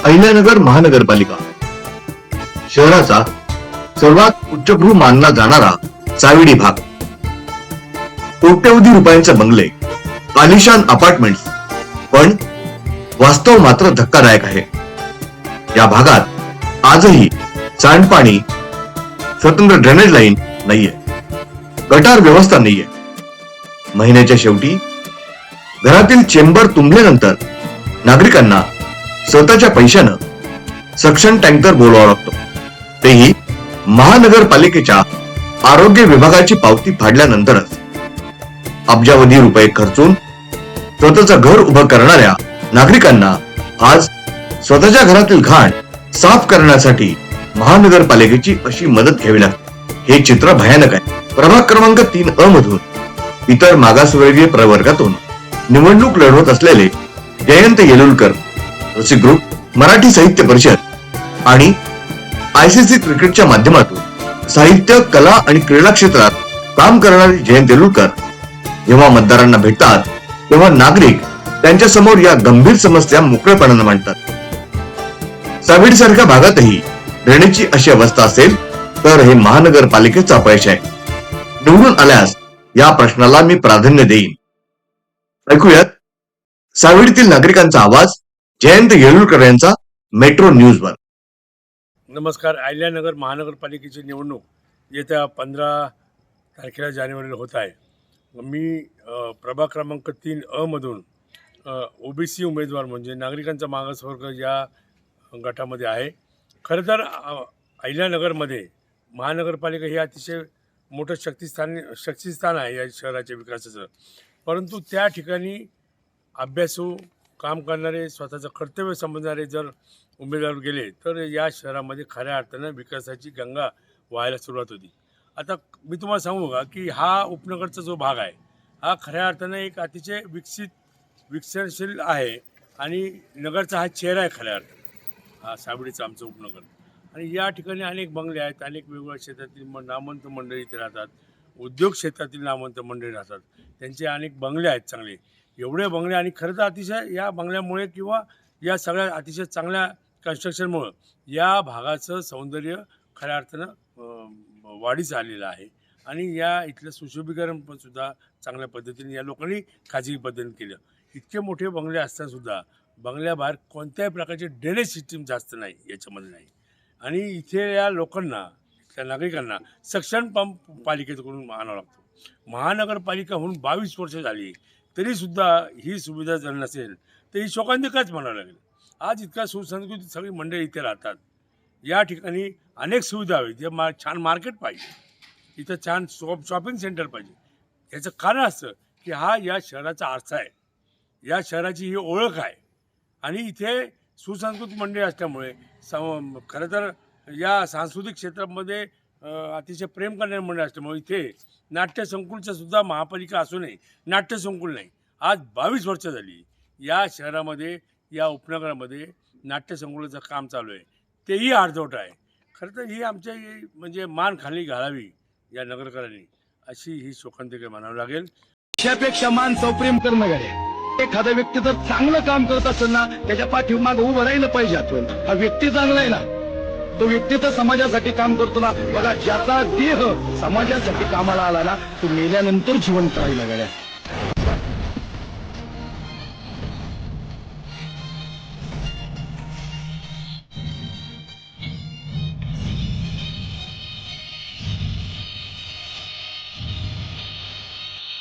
अहिल्यानगर महानगरपालिका शहराचा सर्वात उच्चभ्रू मानला जाणारा चाविडी भाग, कोट्यवधी रुपयांचे बंगले, आलिशान अपार्टमेंट्स, पण वास्तव मात्र धक्कादायक आहे। या भागात आजही सांडपाणी, स्वतंत्र ड्रेनेज लाईन नाहीये, गटार व्यवस्था नाहीये। महिन्याच्या शेवटी घरातील चेंबर तुंबल्यानंतर नागरिकांना स्वतःच्या पैशानं सक्शन टँकर बोलवावा लागतो, तेही महानगरपालिकेच्या आरोग्य विभागाची पावती फाडल्यानंतरच। अब्जावधी रुपये खर्चून स्वतःचं घर उभं करणाऱ्या नागरिकांना आज स्वतःच्या घरातील घाण साफ करण्यासाठी महानगरपालिकेची अशी मदत घ्यावी लागते। हे चित्र भयानक आहे। प्रभाग क्रमांक 3 मधून इतर मागासवर्गीय प्रवर्गातून निवडणूक लढवत असलेले जयंत येलुलकर, रसिक ग्रुप, मराठी साहित्य परिषद आणि ICC क्रिकेटच्या माध्यमातून साहित्य, कला आणि क्रीडा क्षेत्रात काम करणारे जयंत येलुलकर जेव्हा मतदारांना भेटतात तेव्हा नागरिक त्यांच्या समोर या गंभीर समस्या मोकळेपणाने मांडतात। साविड सारख्या भागातही ड्रेनेजची अशी अवस्था असेल तर हे महानगरपालिकेचा अपयश आहे। निवडून आल्यास या प्रश्नाला मी प्राधान्य देईन। ऐकूयात साविडतील नागरिकांचा आवाज जयंत येलुलकर यांचा मेट्रो न्यूज वर। नमस्कार। अहिल्यानगर महानगरपालिकेची निवडणूक येत्या 15 तारखेला जानेवारीला होत आहे। मी प्रभाग क्रमांक 3 मधून OBC उमेदवार म्हणजे नागरिकांचा मागासवर्ग या गटामध्ये आहे। खरं तर अहिल्यानगरमध्ये महानगरपालिका हे अतिशय मोठं शक्तिस्थान आहे या शहराच्या विकासाचं, परंतु त्या ठिकाणी अभ्यासू काम करणारे, स्वतःचं कर्तव्य समजणारे जर उमेदवार गेले तर या शहरामध्ये खऱ्या अर्थानं विकासाची गंगा वाहायला सुरुवात होती। आता मी तुम्हाला सांगू का की हा उपनगरचा जो भाग आहे हा खऱ्या अर्थानं एक अतिशय विकसनशील आहे आणि नगरचा हा चेहरा आहे खऱ्या अर्थानं हा साविडीचा आमचं उपनगर। आणि या ठिकाणी अनेक बंगले आहेत, अनेक वेगवेगळ्या क्षेत्रातील नामवंत मंडळी इथे राहतात, उद्योग क्षेत्रातील नामवंत मंडळी राहतात, त्यांचे अनेक बंगले आहेत चांगले, एवढे बंगले। आणि खरं तर अतिशय या बंगल्यामुळे किंवा या सगळ्या अतिशय चांगल्या कन्स्ट्रक्शनमुळं या भागाचं सौंदर्य खऱ्या अर्थानं वाढीस आलेलं आहे। आणि या इथलं सुशोभीकरण पण सुद्धा चांगल्या पद्धतीने या लोकांनी खाजगी पद्धतीने केलं। इतके मोठे बंगले असतानासुद्धा बंगल्याबाहेर कोणत्याही प्रकारची ड्रेनेज सिस्टीम जास्त नाही, याच्यामध्ये नाही। आणि इथे या लोकांना, त्या नागरिकांना सक्शन पंप पालिकेकडून आणावा लागतो। महानगरपालिका होऊन 22 वर्ष झाली तरीसुद्धा ही सुविधा जर नसेल तर ही शोकांतिकाच म्हणावं लागेल। आज इतका सुसंस्कृत सगळी मंडळी इथे राहतात, या ठिकाणी अनेक सुविधा हवी, जे छान मार्केट पाहिजे, इथं छान शॉपिंग सेंटर पाहिजे। याचं कारण असं की हा या शहराचा आरसा आहे, या शहराची ही ओळख आहे। आणि इथे सुसंस्कृत मंडळी असल्यामुळे खरं तर या सांस्कृतिक क्षेत्रामध्ये अतिशय प्रेम करणारे मंडळी असल्यामुळे इथे नाट्यसंकुलचं सुद्धा महापालिका असूनही नाट्यसंकुल नाही। आज 22 वर्ष झाली या शहरामध्ये, या उपनगरामध्ये नाट्यसंकुलाचं काम चालू आहे, तेही अर्धवट आहे। खरं तर ही आमच्या म्हणजे मान खाली घालावी या नगरकरांनी, अशी ही शोकांतिका म्हणावं लागेल। त्यापेक्षा मान सौप्रेम करणं गड्या। एखादा व्यक्ती जर चांगलं काम करत असेल ना, त्याच्या पाठीमागे उभं राहिलं पाहिजे। आपण हा व्यक्ती चांगला आहे ना, तो व्यक्ती तर समाजासाठी काम करतो ना। बघा, ज्याचा देह समाजासाठी कामाला आला ना, तो मेल्यानंतर जिवंत राहिला गड्या।